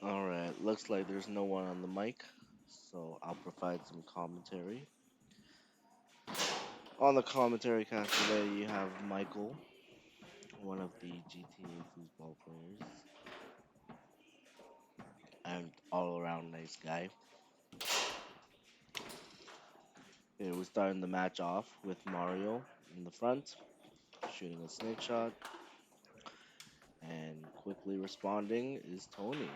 All right, looks like there's no one on the mic, so I'll provide some commentary. On the commentary cast today, you have Michael, one of the GTA foosball players, and all around nice guy. Here we're starting the match off with Mario in the front, shooting a snake shot, and quickly responding is Tony.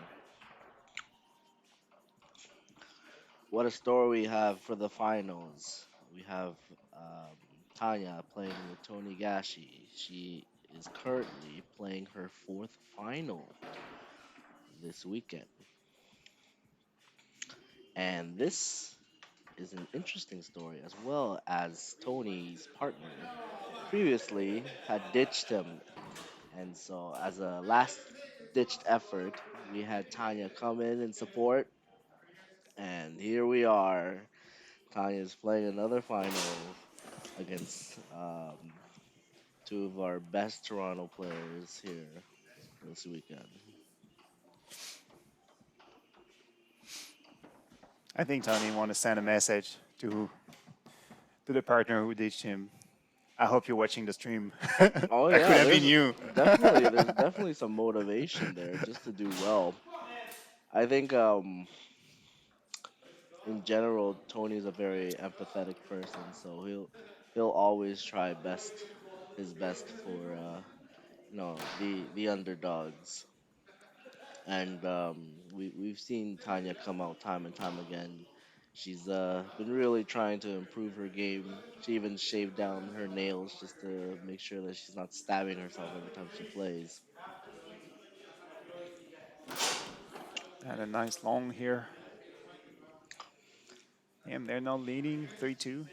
What a story we have for the finals. We have um, Tanya playing with Tony Gashi. She is currently playing her fourth final this weekend. And this is an interesting story as well as Tony's partner previously had ditched him. And so, as a last ditched effort, we had Tanya come in and support. And here we are. Tanya's playing another final against two of our best Toronto players here this weekend. I think Tony want to send a message to the partner who ditched him. I hope you're watching the stream. Oh That could yeah, have been there's you. there's definitely some motivation there just to do well. I think in general Tony's a very empathetic person, so he'll always try his best for the underdogs. And we've seen Tanya come out time and time again. She's been really trying to improve her game. She even shaved down her nails just to make sure that she's not stabbing herself every time she plays. And a nice long here. And they're now leading 3-2.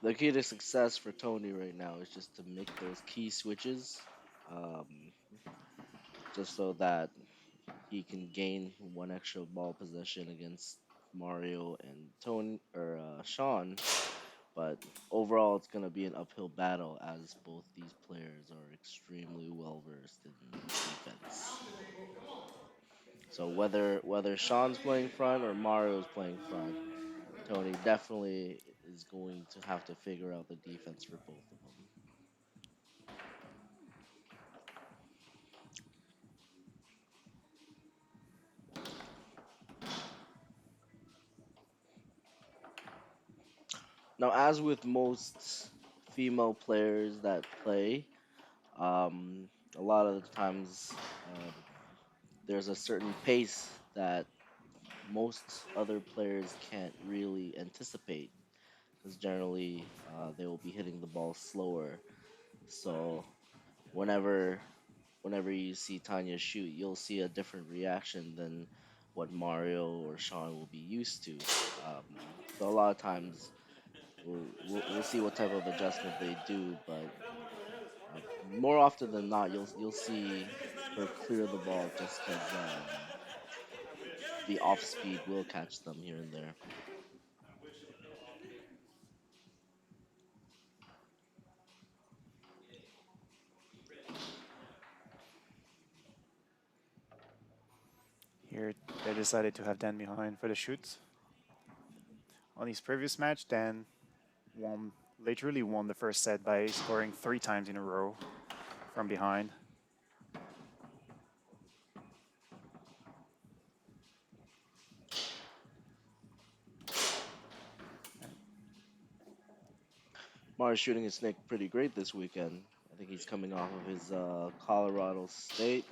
The key to success for Tony right now is just to make those key switches, um, just so that he can gain one extra ball possession against Mario and Tony or Sean. But overall, it's going to be an uphill battle as both these players are extremely well versed in defense. So whether Sean's playing front or Mario's playing front, Tony definitely is going to have to figure out the defense for both of them. Now, as with most female players that play, um, a lot of the times there's a certain pace that most other players can't really anticipate because generally they will be hitting the ball slower. So whenever whenever you see Tanya shoot, you'll see a different reaction than what Mario or Sean will be used to. Um, so a lot of times we'll see what type of adjustment they do, but uh, more often than not, you'll see her clear the ball just because the off speed will catch them here and there. Here they decided to have Dan behind for the shoot. On his previous match, Dan won literally won the first set by scoring 3 times in a row from behind. Mario's shooting his snake pretty great this weekend. I think he's coming off of his Colorado State,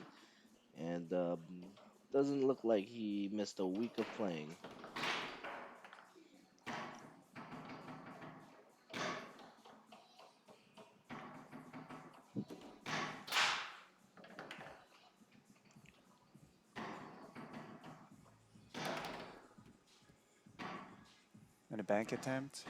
and doesn't look like he missed a week of playing. And a bank attempt.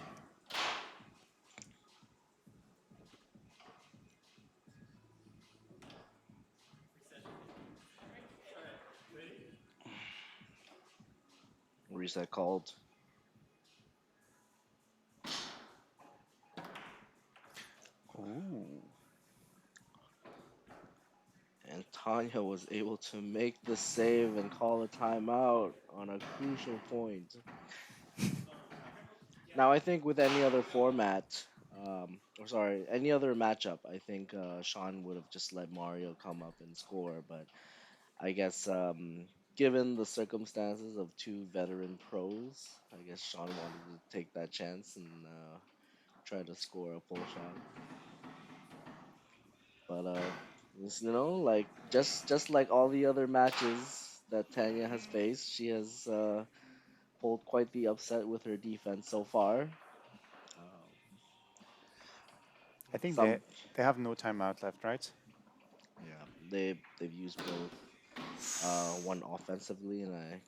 Reset called. Ooh. Tanya was able to make the save and call a timeout on a crucial point. Now, I think with any other format, or sorry, any other matchup, I think Sean would have just let Mario come up and score. But I guess given the circumstances of two veteran pros, I guess Sean wanted to take that chance and try to score a full shot. But like just like all the other matches that Tanya has faced, she has pulled quite the upset with her defense so far. I think Some they have no timeout left, right? Yeah, they've used both. One offensively, and I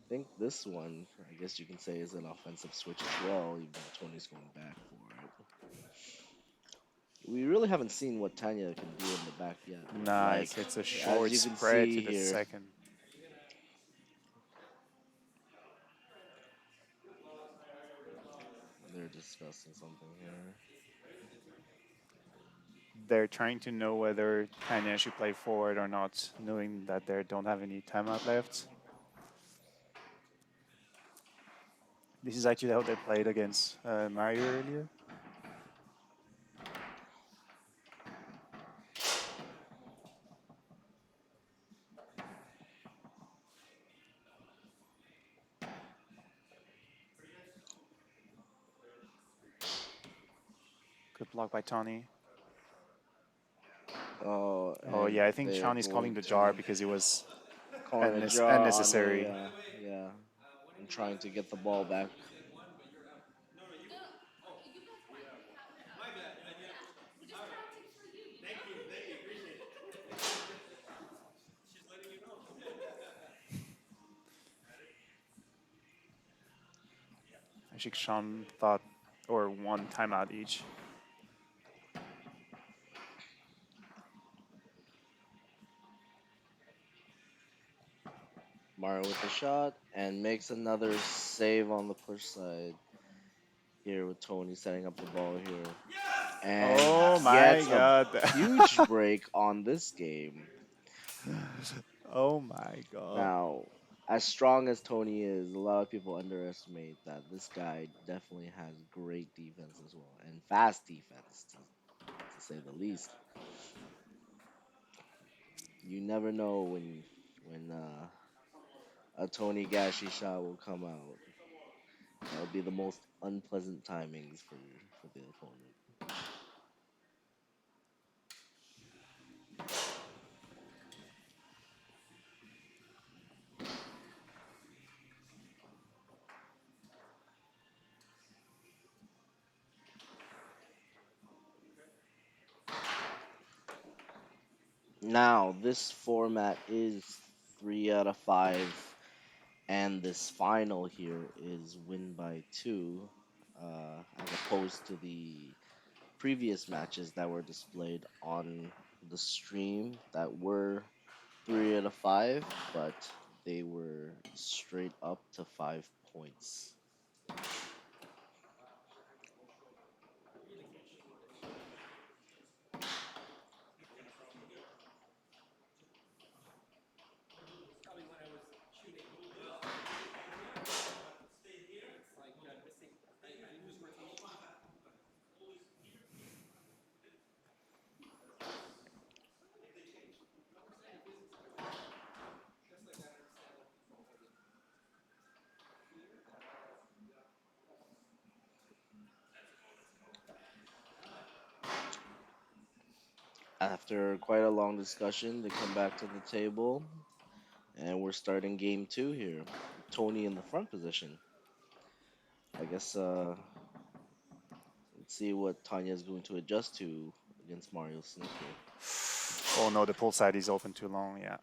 think this one, I guess you can say, is an offensive switch as well, even though Tony's going back for it. We really haven't seen what Tanya can do in the back yet. Like, Nice. It's a as short you can spread to see the here, second. they're discussing something here. They're trying to know whether Tanya should play forward or not, knowing that they don't have any timeout left. This is actually how they played against Mario earlier. Good block by Tony. Oh, Oh and yeah, I think they're Sean is calling going the jar to because it was calling a draw on a unnecessary. yeah, and trying to get the ball back. I think Sean thought or one timeout each. Mario with the shot and makes another save on the push side here with Tony setting up the ball here and Oh my gets a god. huge break on this game. Oh my god. Now, as strong as Tony is, a lot of people underestimate that this guy definitely has great defense as well and fast defense to say the least. You never know when a Tony Gashi shot will come out. That'll be the most unpleasant timings for the opponent. Now, this format is 3 out of 5, and this final here is win by two, as opposed to the previous matches that were displayed on the stream that were 3 out of 5, but they were straight up to 5 points. After quite a long discussion, they come back to the table, and we're starting game two here. Tony in the front position. I guess let's see what Tanya is going to adjust to against Mario Snick here. Oh no, the pull side is open too long. Yeah.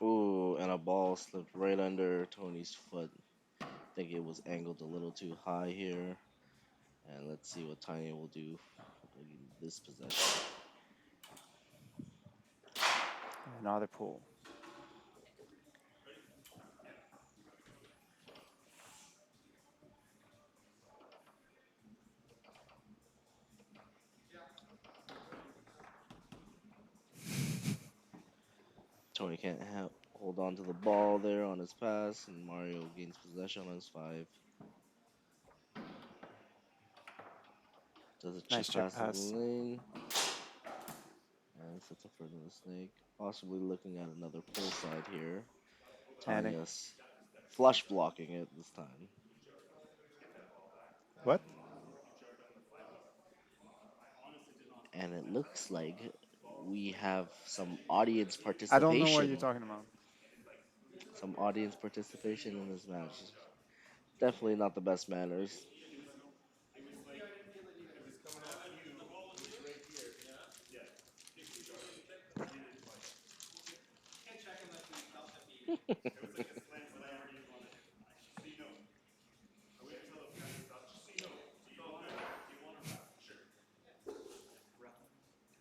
Ooh, and a ball slipped right under Tony's foot. I think it was angled a little too high here. And let's see what Tanya will do in this possession. Another pull. Tony can't hold on to the ball there on his pass, and Mario gains possession on his five. Does a Nice chip chip pass in the pass. lane, and sets up for another snake. Possibly looking at another pull side here. And it, Tanya's flush blocking it this time. what? And it looks like we have some audience I don't know what you're participation. talking about. Some audience participation in this match. Definitely not the best manners.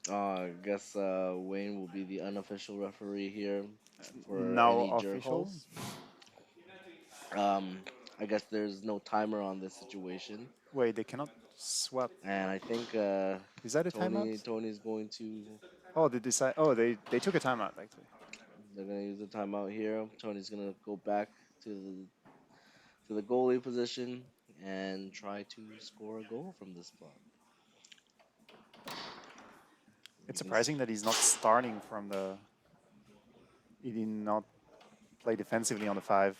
I guess Wayne will be the unofficial referee here for Now any jerk official? holes. Um, I guess there's no timer on this situation, Wait, they cannot swap. and I think Is that a timeout? Tony's going to Oh, they decide. Oh, they took a timeout actually. they're gonna use the timeout here. Tony's gonna go back to the goalie position and try to score a goal from this spot. It's You can see surprising that he's not starting from the. He did not play defensively on the five.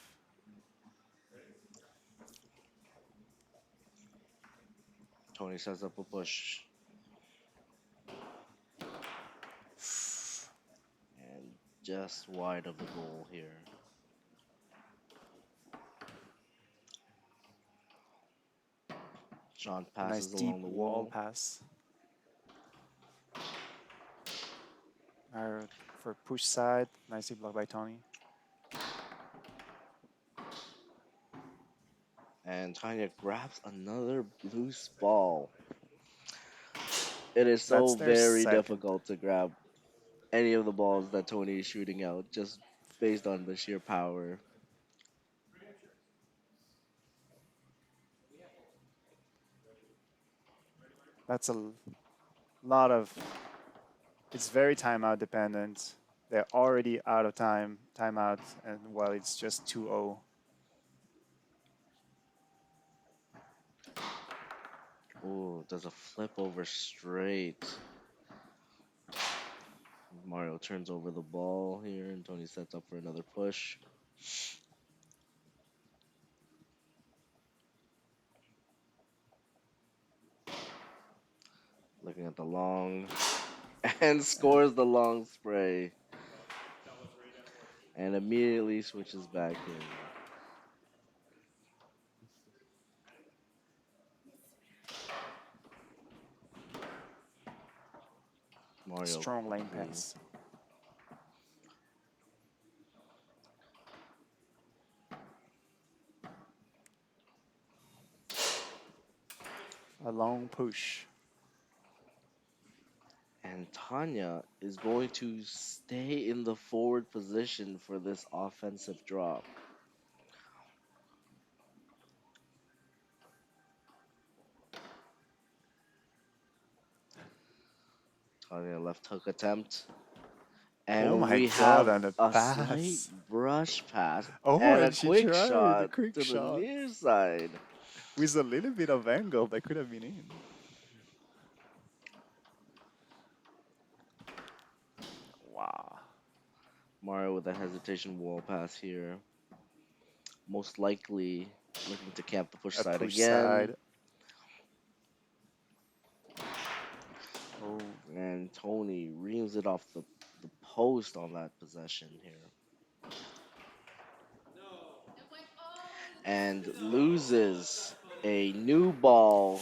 Tony sets up a push and just wide of the goal here. Sean A nice passes deep along the wall wall. pass. For push side, nicely blocked by Tony. And Tanya grabs another loose ball. It is so That's their very second. difficult to grab any of the balls that Tony is shooting out just based on the sheer power. That's a lot of. It's very timeout dependent. They're already out of timeout, and while it's just 2-0. Ooh, does a flip over straight. Mario turns over the ball here, and Tony sets up for another push. Looking at the long, and scores the long spray, and immediately switches back in. Mario Strong lane quickly. pass. A long push. And Tanya is going to stay in the forward position for this offensive drop. Tanya left hook attempt. Oh And my we god, have and a a slight pass. brush pass Oh, and a and she quick tried a shot quick to the shot near side. with a little bit of angle that could have been in. Wow. Mario with a hesitation wall pass here. Most likely looking to camp the push A side push again. side. Oh, And Tony reams it off the post on that possession here. And loses a new ball.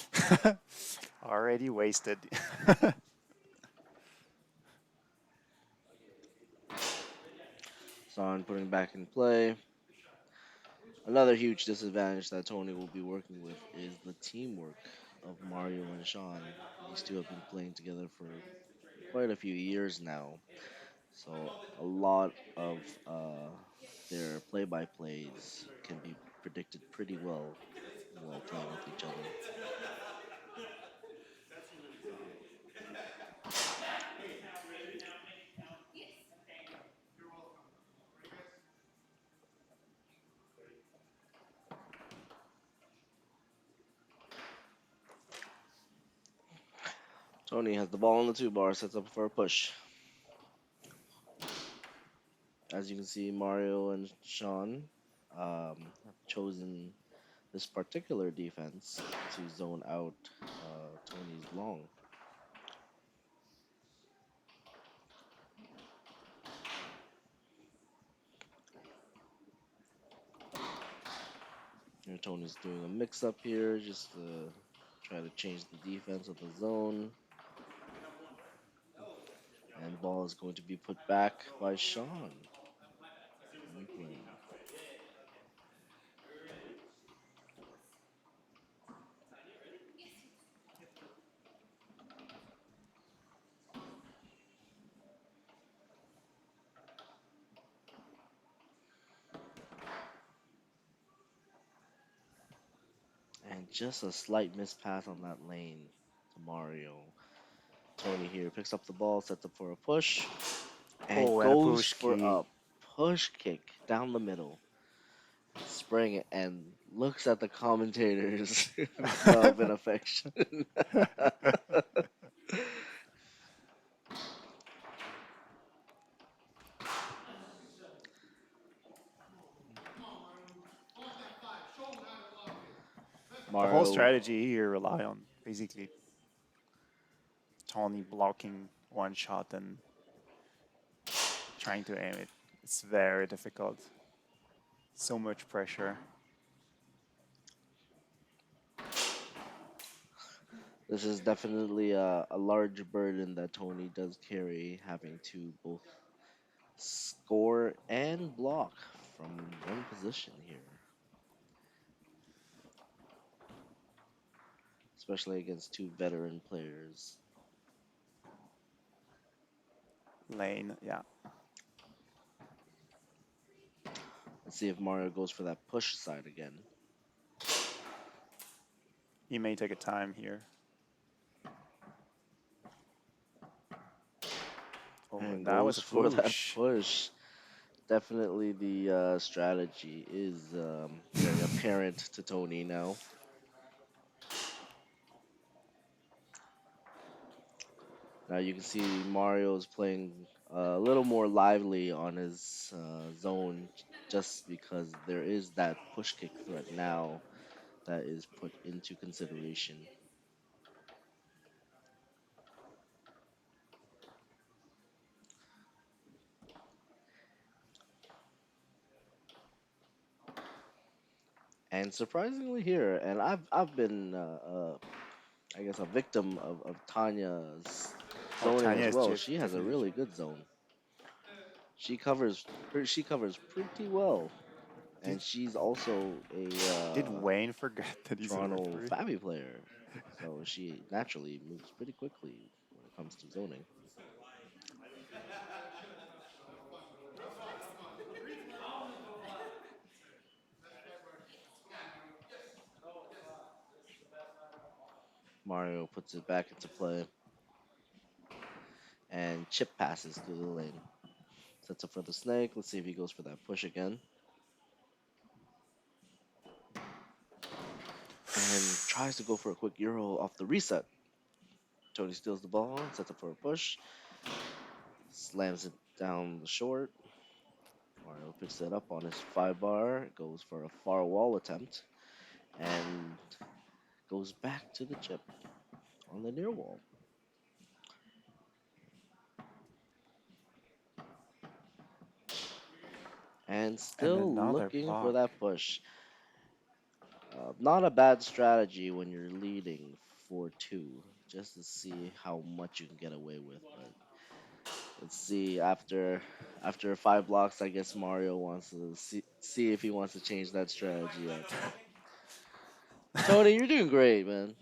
already wasted. Son putting back in play. Another huge disadvantage that Tony will be working with is the teamwork of Mario and Sean. These two have been playing together for quite a few years now, so a lot of their play-by-plays can be predicted pretty well while playing with each other. Tony has the ball on the two bar, sets up for a push. As you can see, Mario and Sean chosen this particular defense to zone out Tony's long. And Tony's doing a mix up here, just to try to change the defense of the zone. And ball is going to be put back by Sean. In play. And just a slight mispass on that lane to Mario. Tony here picks up the ball, sets up for a push, and Oh, and a goes push for kick. a push kick down the middle. Spraying it and looks at the commentators with love and affection. The whole Mario, strategy here rely on basically Tony blocking one shot and trying to aim it. It's very difficult. So much pressure. this is definitely a large burden that Tony does carry, having to both score and block from one position here, especially against two veteran players. Lane, yeah. Let's see if Mario goes for that push side again. He may take a time here. Oh, and And that was goes a for that push. push. Definitely the strategy is very apparent to Tony now. Now you can see Mario's playing a little more lively on his zone just because there is that push kick threat now that is put into consideration. And surprisingly here, and I've been I guess a victim of Tanya's Oh, zoning Tanya as is well. She has a definitely. really good zone. She covers pretty well, Did, and she's also a did Wayne forget that he's over Toronto three? Fabi player, so she naturally moves pretty quickly when it comes to zoning. Mario puts it back into play and chip passes through the lane. Sets up for the snake. Let's see if he goes for that push again. And tries to go for a quick euro off the reset. Tony steals the ball, sets up for a push, slams it down the short. Mario picks it up on his 5 bar, goes for a far wall attempt, and goes back to the chip on the near wall. And And still another looking for block. that push. Not a bad strategy when you're leading 4-2, just to see how much you can get away with. But let's see after 5 blocks, I guess Mario wants to see if he wants to change that strategy up. Tony, you're doing great, man.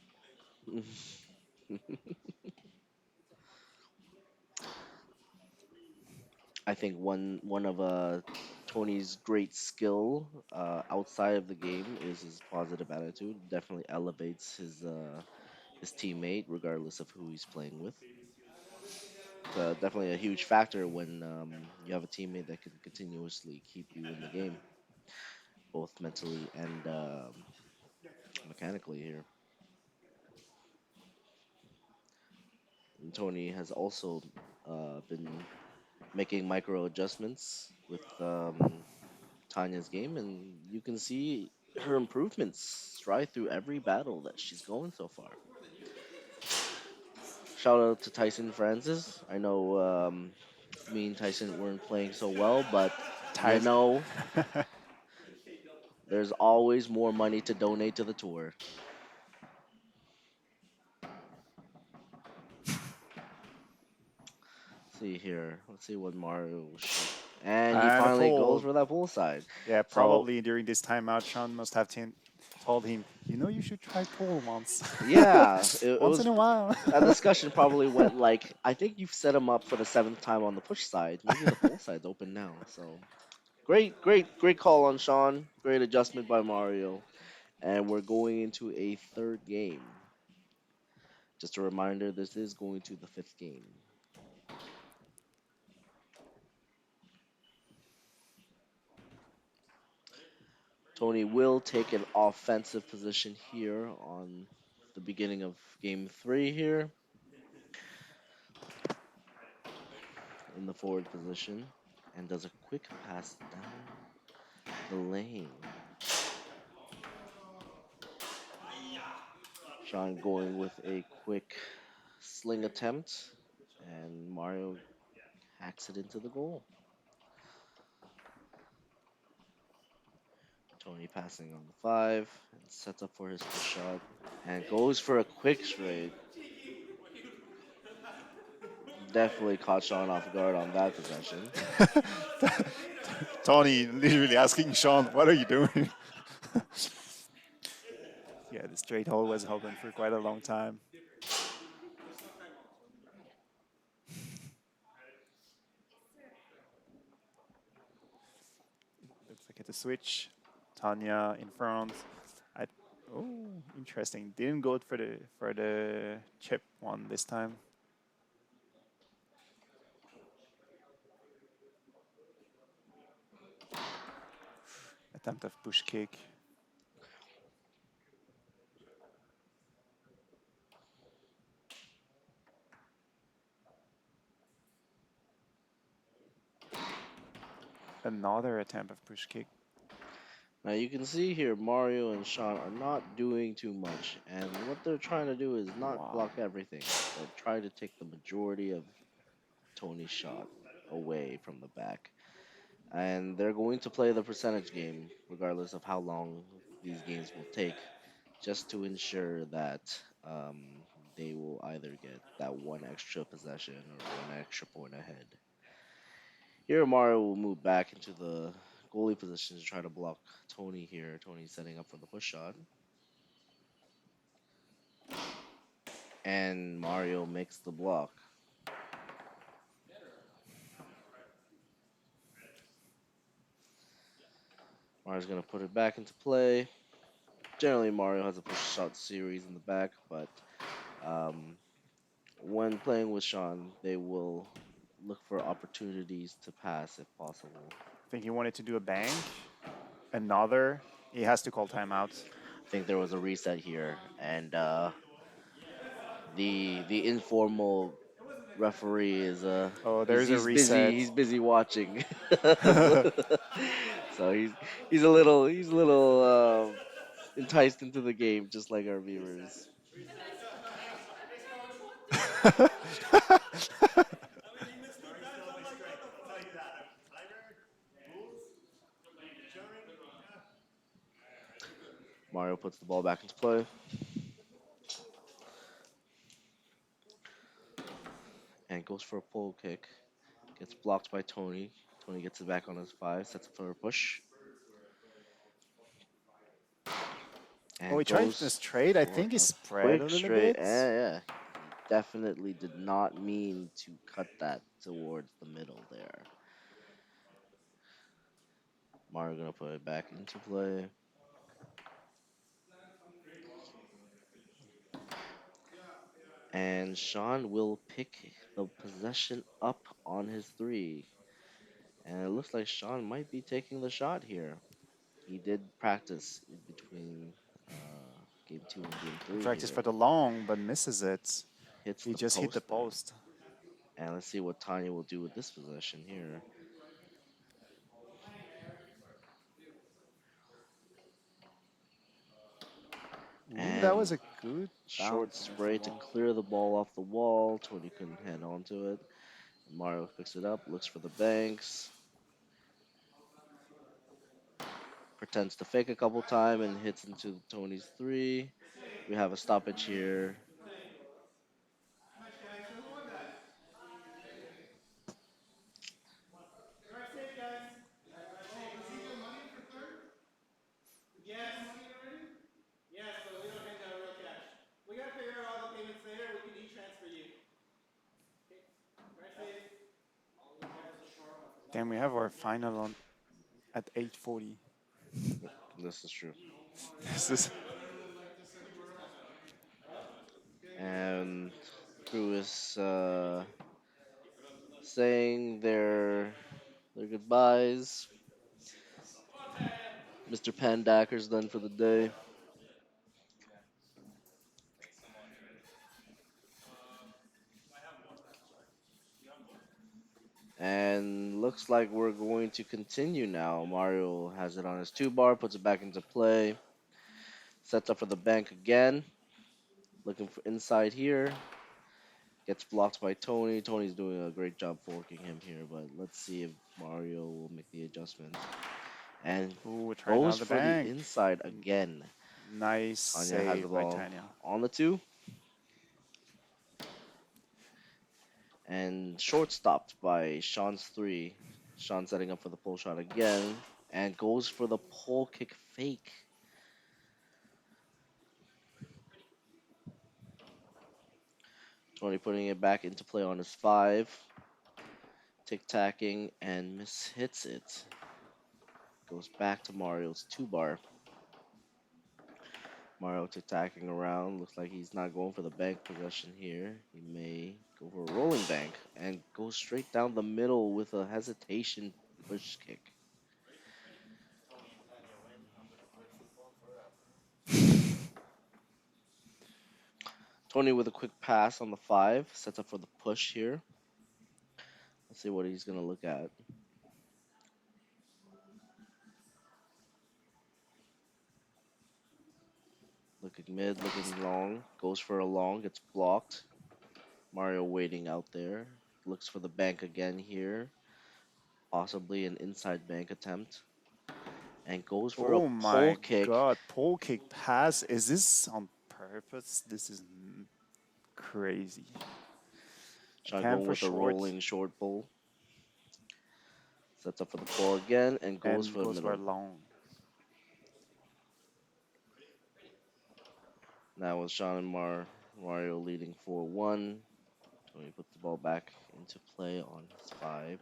I think one of Tony's great skill outside of the game is his positive attitude. Definitely elevates his teammate regardless of who he's playing with. Definitely a huge factor when you have a teammate that can continuously keep you in the game, both mentally and mechanically here. Tony has also been making micro adjustments with Tanya's game, and you can see her improvements stride through every battle that she's going so far. Shout out to Tyson Francis. I know me and Tyson weren't playing so well, but you Tight. know, there's always more money to donate to the tour. See here. Let's see what Mario will shoot. And he And a finally goes pull. for that pull side. Yeah, So probably during this timeout, Sean must have told him, you should try pull once. yeah, it Once in was a while. that discussion probably went like, I think you've set him up for the seventh time on the push side. Maybe the pull side's open now. So great call on Sean. Great adjustment by Mario. And we're going into a third game. Just a reminder, this is going to the fifth game. Tony will take an offensive position here on the beginning of game three here in the forward position and does a quick pass down the lane. Sean going with a quick sling attempt, and Mario hacks it into the goal. Tony passing on the five and sets up for his first shot and goes for a quick straight. Definitely caught Sean off guard on that possession. Tony literally asking Sean, what are you doing? Yeah, the straight hole was open for quite a long time. Looks like it's a switch. Tanya in front. I, oh, interesting. Didn't go for the chip one this time. Attempt of push kick. Another attempt of push kick. Now you can see here Mario and Sean are not doing too much, and what they're trying to do is not Wow. block everything, but try to take the majority of Tony's shot away from the back. And they're going to play the percentage game, regardless of how long these games will take, just to ensure that they will either get that one extra possession or one extra point ahead. Here, Mario will move back into the goalie position to try to block Tony here. Tony's setting up for the push shot. And Mario makes the block. Mario's going to put it back into play. Generally, Mario has a push shot series in the back, but um, when playing with Sean, they will look for opportunities to pass if possible. I think he wanted to do a bank. Another. He has to call timeout. I think there was a reset here, and the informal referee is Oh, he's there's a he's busy reset. he's busy watching. So he's a little enticed into the game just like our viewers. Mario puts the ball back into play and goes for a pole kick. Gets blocked by Tony. Tony gets it back on his five, sets up for a push, Oh, he and tried a goes straight. I for think he a spread a quick little straight. bit. Yeah, definitely did not mean to cut that towards the middle there. Mario gonna put it back into play. And Sean will pick the possession up on his three. And it looks like Sean might be taking the shot here. He did practice in between game two and game He three practiced here. for the long, but misses it. hits He the just hit the post there. post. And let's see what Tanya will do with this possession here. Ooh, that And was a good short bounce into the spray to wall. clear the ball off the wall. Tony couldn't hang on to it. Mario picks it up, looks for the banks, pretends to fake a couple times and hits into Tony's three. We have a stoppage here. Then we have our final on at 8:40. This is true. This is And crew is saying their goodbyes. Mr. Pandacker's done for the day. And looks like we're going to continue now. Mario has it on his two bar, puts it back into play, sets up for the bank again, looking for inside here. Gets blocked by Tony. Tony's doing a great job forking him here, but let's see if Mario will make the adjustment. And ooh, trying out goes the for the bank. inside N- again. Nice Tanya has the save by ball Tanya. on the two and short stopped by Sean's three. Sean setting up for the pull shot again and goes for the pull kick fake. Tony putting it back into play on his five, tic tacking and miss hits it. Goes back to Mario's two bar. Mario tic tacking around. Looks like he's not going for the bank possession here. He may go for a rolling bank and go straight down the middle with a hesitation push kick. Tony with a quick pass on the five. Sets up for the push here. Let's see what he's going to look at. Looking mid, looking long. Goes for a long. Gets blocked. Mario waiting out there. Looks for the bank again here. Possibly an inside bank attempt. And goes for a Oh pole my kick. god, pole kick pass. Is this on purpose? This is crazy. Trying to go Cam for with a short rolling short pull. Sets up for the pull again and goes and for the goes for a middle. long. Now with Mario leading 4-1. Tony puts the ball back into play on his five.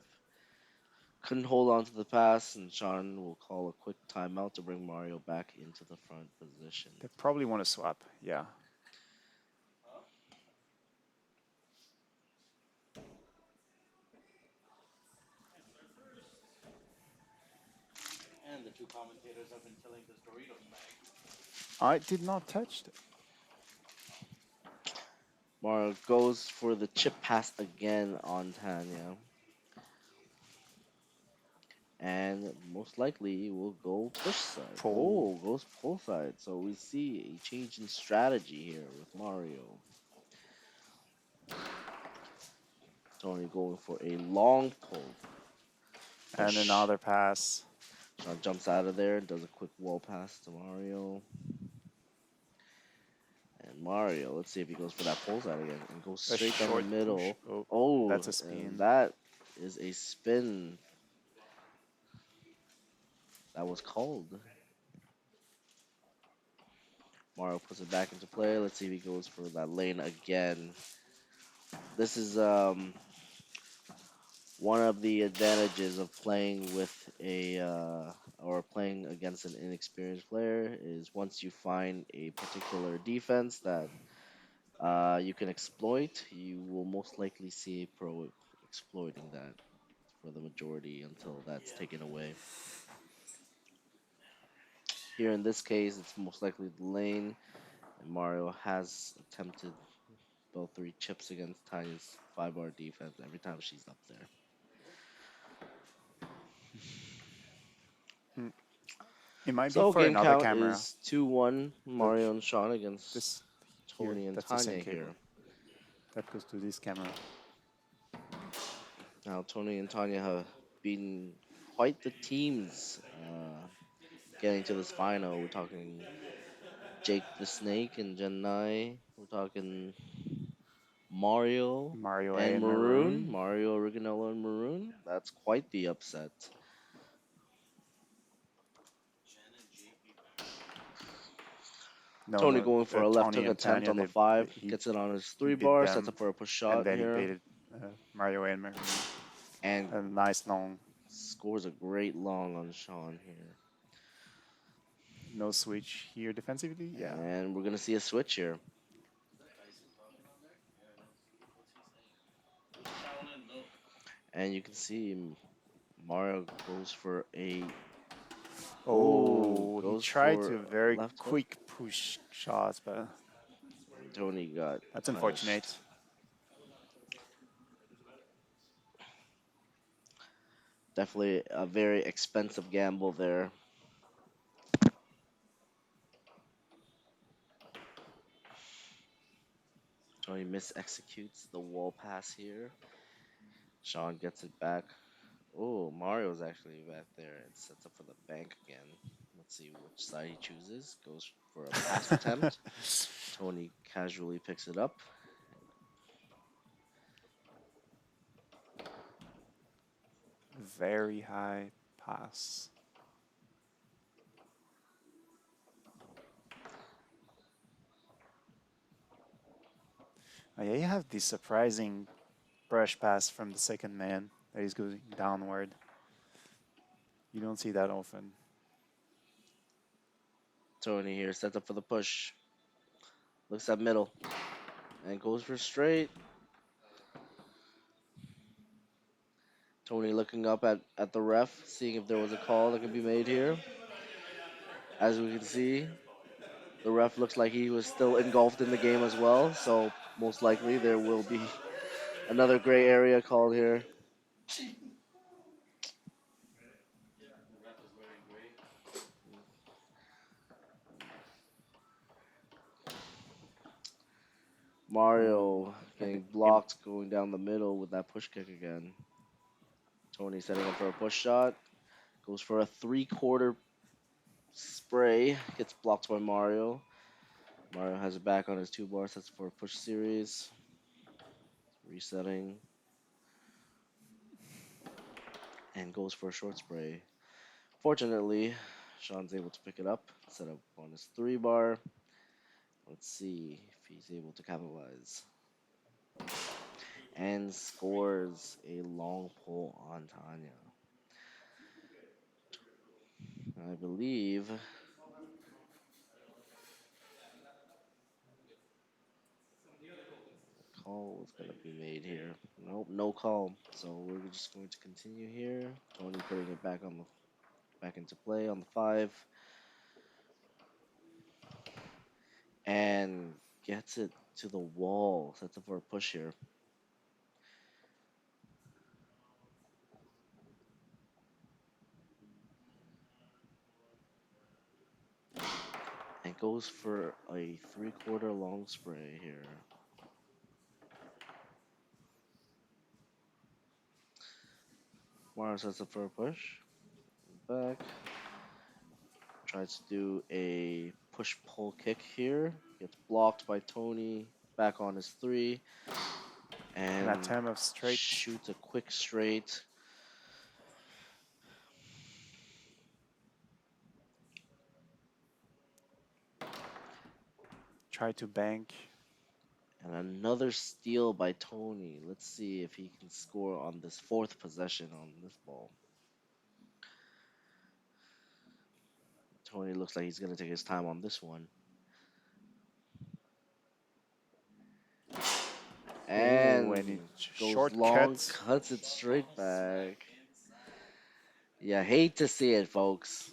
Couldn't hold on to the pass, and Sean will call a quick timeout to bring Mario back into the front position. They probably want to swap. Yeah. I did not touch it. Mario goes for the chip pass again on Tanya. And most likely will go push side. Pull. Oh, goes pull side. So we see a change in strategy here with Mario. Tony going for a long pull. And Push. another pass. Sean jumps out of there, does a quick wall pass to Mario. And Mario, let's see if he goes for that pull side again and goes A straight down the short push. middle. Oh, Oh, that's a and spin. that is a spin that was called. Mario puts it back into play. Let's see if he goes for that lane again. This is one of the advantages of playing with a or playing against an inexperienced player is once you find a particular defense that you can exploit, you will most likely see a pro exploiting that for the majority until that's taken away. Here in this case, it's most likely the lane, and Mario has attempted. both three chips against Tania's 5-bar defense every time she's up there. Mm. It might be So for game another count camera. is 2-1 Look, Mario and Sean against this here, Tony and that's the same Tanya cable here. that goes to this camera. Now Tony and Tanya have been quite the teams getting to this final. We're talking Jake the Snake and Genai. We're talking Mario Mario A and and Maroon. Maroon. Mario, Originello, and Maroon. That's quite the upset. No, Tony no, going for a left Tony hook and attempt Tanya, on the they, five. he Gets it on his he three beat bar. Sets them, up for a push and shot then he here. baited Mario A and Maroon. And A nice long, scores a great long on Sean here. no switch here defensively. Yeah, And we're going to see a switch here. And you can see Mario goes for a oh, he goes tried for to very left hook. quick push shots, but Tony got that's punished. unfortunate. Definitely a very expensive gamble there. Tony miss executes the wall pass here. Sean gets it back. Oh, Mario's actually back there and sets up for the bank again. Let's see which side he chooses. Goes for a pass attempt. Tony casually picks it up. Very high pass. Oh, yeah, you have this surprising brush pass from the second man that is going downward. You don't see that often. Tony here sets up for the push. Looks at middle and goes for straight. Tony looking up at the ref, seeing if there was a call that could be made here. As we can see, the ref looks like he was still engulfed in the game as well, so most likely there will be another gray area called here. Ooh, Mario a bit. getting blocked going down the middle with that push kick again. Tony setting up for a push shot. Goes for a three-quarter spray. Gets blocked by Mario. Mario has it back on his two bar. Sets for a push series. Resetting. And goes for a short spray. Fortunately, Sean's able to pick it up. Set up on his three bar. Let's see if he's able to capitalize. And scores a long pull on Tanya. I believe call was going to be made here. Nope, no call. So we're just going to continue here. Tony putting it back into play on the five and gets it to the wall. Sets up for a push here. And goes for a three-quarter long spray here. Mara sets up for a push. Back. Tries to do a push pull kick here. Gets blocked by Tony. Back on his three. An And attempt of straight. shoots a quick straight. Try to bank. And another steal by Tony. Let's see if he can score on this fourth possession on this ball. Tony looks like he's going to take his time on this one. Oh, and And it goes long, shortcut. cuts it straight back. Yeah, hate to see it, folks.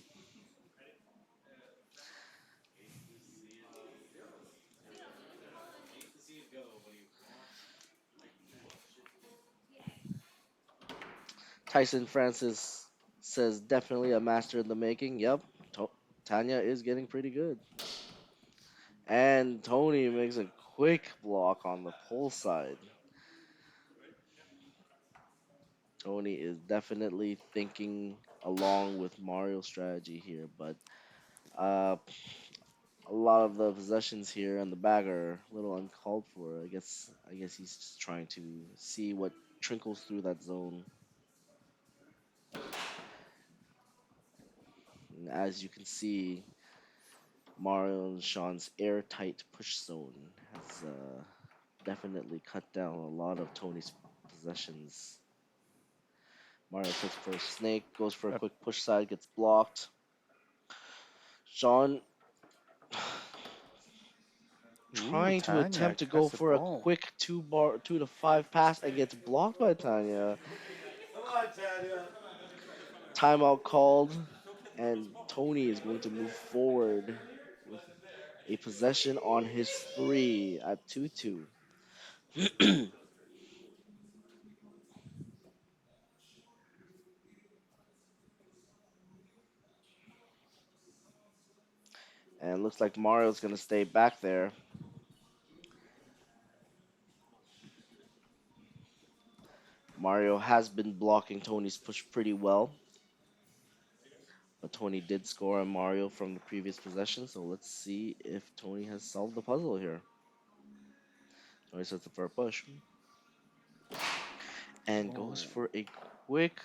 Tyson Francis says definitely a master in the making. Yep, to- Tanya is getting pretty good. And Tony makes a quick block on the pole side. Tony is definitely thinking along with Mario's strategy here, but uh, a lot of the possessions here on the bag are a little uncalled for. I guess he's just trying to see what trickles through that zone. And as you can see, Mario and Sean's airtight push zone has definitely cut down a lot of Tony's possessions. Mario takes for a snake, goes for a Uh, quick push side, gets blocked. Sean ooh, trying to Tanya attempt to go cuts the for a ball. quick 2 to 5 pass and gets blocked by Tanya. Timeout called, and Tony is going to move forward with a possession on his three at 2-2. And looks like Mario's going to stay back there. Mario has been blocking Tony's push pretty well, but Tony did score on Mario from the previous possession, so let's see if Tony has solved the puzzle here. Tony sets up for a push and goes Oh, for a quick,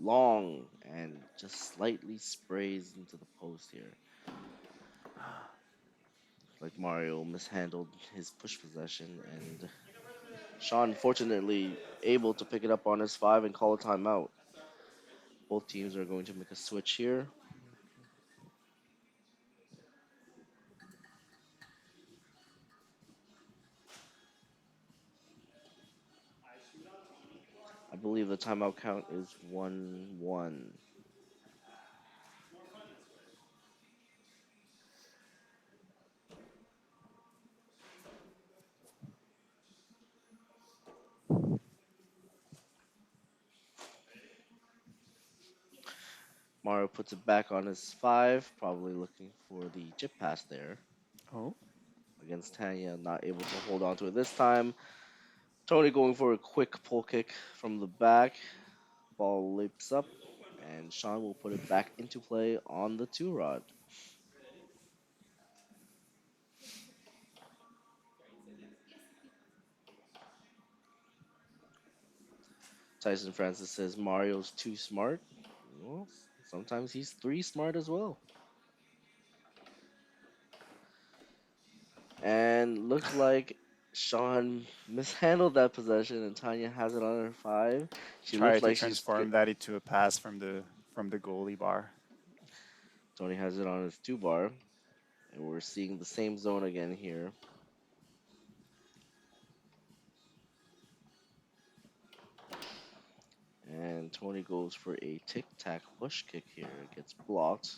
long, and just slightly sprays into the post here. Like Mario mishandled his push possession, and Sean fortunately able to pick it up on his five and call a timeout. Both teams are going to make a switch here. I believe the timeout count is 1-1. Mario puts it back on his five, probably looking for the chip pass there oh, against Tanya, not able to hold on to it this time. Tony going for a quick pull kick from the back. Ball leaps up, and Sean will put it back into play on the two rod. Tyson Francis says Mario's too smart. Well, sometimes he's three smart as well. And looks like Sean mishandled that possession, and Tanya has it on her five. She try looks to like she's transform that into a pass from the goalie bar. Tony has it on his two bar, and we're seeing the same zone again here. And Tony goes for a tic tac push kick here. Gets blocked.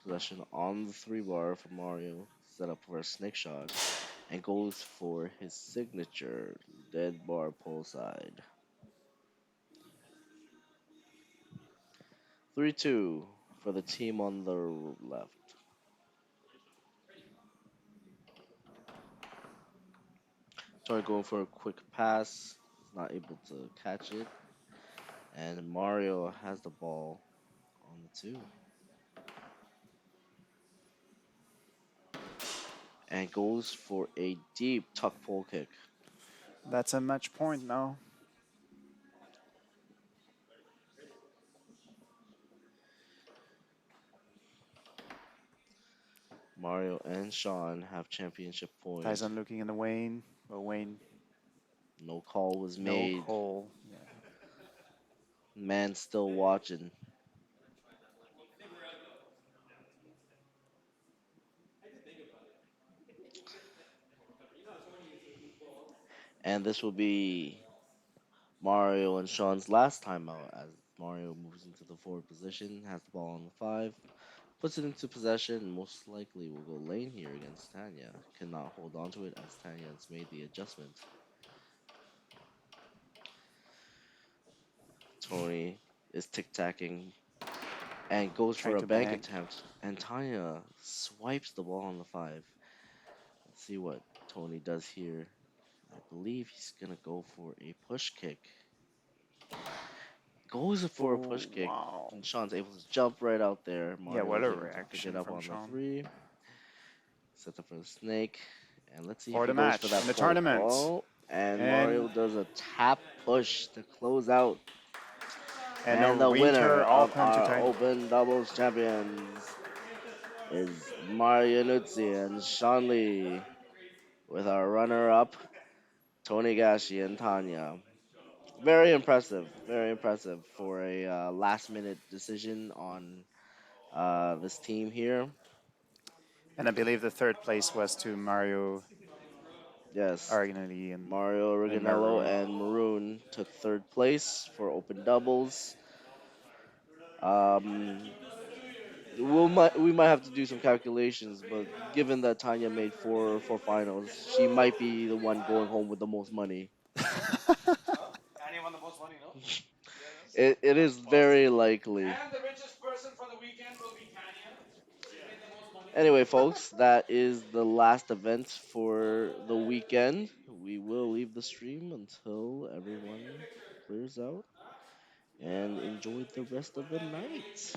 Possession on the three bar for Mario. Set up for a snake shot. And goes for his signature dead bar pull side. 3-2 for the team on the left. Tony going for a quick pass. He's not able to catch it. And Mario has the ball on the two. And goes for a deep tuck pull kick. That's a match point now. Mario and Sean have championship point. Tyson looking in the Wayne, but Wayne, No call was no made. call. Yeah. Man still watching. And this will be Mario and Sean's last time out as Mario moves into the forward position, has the ball on the five, puts it into possession, and most likely will go lane here against Tanya. Cannot hold on to it as Tanya has made the adjustment. Tony. is tic tacking and goes for Trying a to bank bank. attempt. And Tanya swipes the ball on the five. Let's see what Tony does here. I believe he's gonna go for a push kick. Goes for a Oh, push kick, wow. and Sean's able to jump right out there. Yeah, Mario what was a able to pick it reaction up from on the Sean. three. Sets up for the snake. And let's see if For he the goes for match that in the pull. tournament. Oh, and And Mario does a tap push to close out. and the And the winner winter of open to our time. Open Doubles champions is Mario Iannuzzi and Sean Lee, with our runner up, Tony Gashi and Tanya. Very impressive for a last minute decision on this team here. And I believe the third place was to Mario Yes, Arginelli Mario and Originello Maroon. and Maroon took third place for open doubles. Um, we might have to do some calculations, but given that Tanya made four finals, she might be the one going home with the most money. It is very likely. Anyway, folks, that is the last event for the weekend. We will leave the stream until everyone clears out and enjoy the rest of the night.